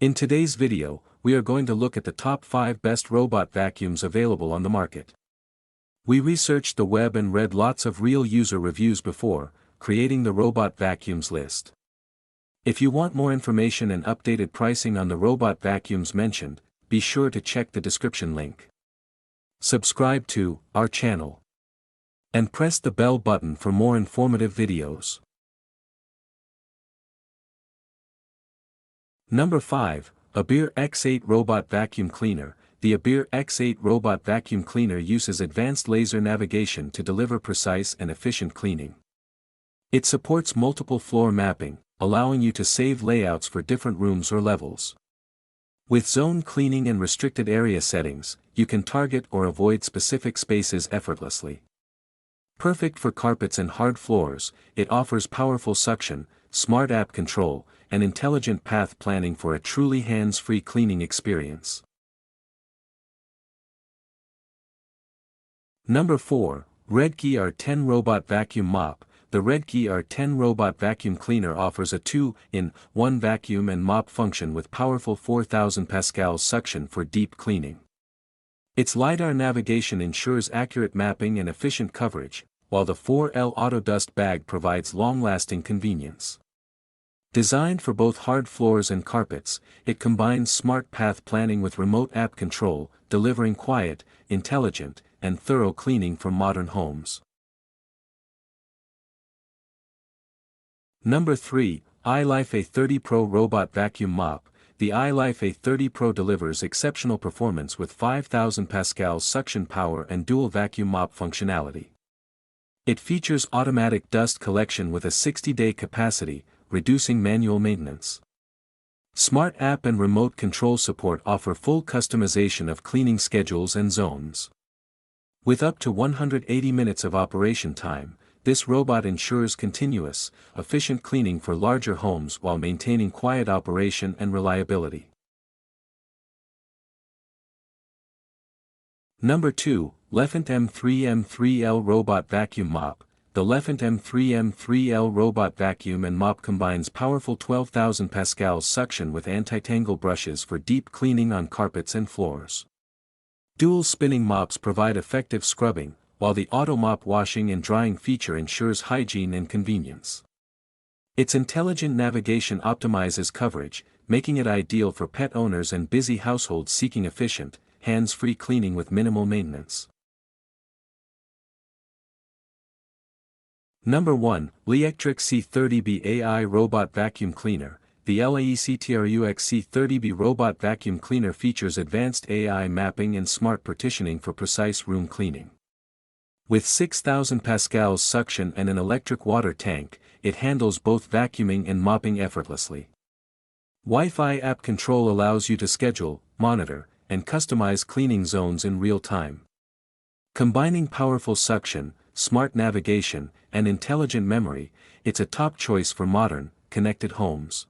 In today's video, we are going to look at the top 5 best robot vacuums available on the market. We researched the web and read lots of real user reviews before creating the robot vacuums list. If you want more information and updated pricing on the robot vacuums mentioned, be sure to check the description link. Subscribe to our channel and press the bell button for more informative videos. Number 5, ABIR X8 Robot Vacuum Cleaner. The ABIR X8 Robot Vacuum Cleaner uses advanced laser navigation to deliver precise and efficient cleaning. It supports multiple floor mapping, allowing you to save layouts for different rooms or levels. With zone cleaning and restricted area settings, you can target or avoid specific spaces effortlessly. Perfect for carpets and hard floors, it offers powerful suction, smart app control, and intelligent path planning for a truly hands-free cleaning experience. Number 4, Redkey R10 Robot Vacuum Mop. The Redkey R10 Robot Vacuum Cleaner offers a 2-in-1 vacuum and mop function with powerful 4000 pascals suction for deep cleaning. Its LiDAR navigation ensures accurate mapping and efficient coverage, while the 4L Auto Dust Bag provides long-lasting convenience. Designed for both hard floors and carpets, it combines smart path planning with remote app control, delivering quiet, intelligent, and thorough cleaning for modern homes. Number 3, ILIFE A30 Pro Robot Vacuum Mop. The ILIFE A30 Pro delivers exceptional performance with 5000 pascals suction power and dual vacuum mop functionality. It features automatic dust collection with a 60-day capacity, reducing manual maintenance. Smart app and remote control support offer full customization of cleaning schedules and zones. With up to 180 minutes of operation time, this robot ensures continuous, efficient cleaning for larger homes while maintaining quiet operation and reliability. Number 2, Lefant M3M3L Robot Vacuum Mop. The Lefant M3M3L Robot Vacuum and Mop combines powerful 12,000 pascals suction with anti-tangle brushes for deep cleaning on carpets and floors. Dual spinning mops provide effective scrubbing, while the auto mop washing and drying feature ensures hygiene and convenience. Its intelligent navigation optimizes coverage, making it ideal for pet owners and busy households seeking efficient, hands-free cleaning with minimal maintenance. Number 1, LIECTROUX C30B AI Robot Vacuum Cleaner. The LIECTROUX C30B Robot Vacuum Cleaner features advanced AI mapping and smart partitioning for precise room cleaning. With 6000 pascals suction and an electric water tank, it handles both vacuuming and mopping effortlessly. Wi-Fi app control allows you to schedule, monitor, and customize cleaning zones in real time. Combining powerful suction, smart navigation, and intelligent memory, it's a top choice for modern, connected homes.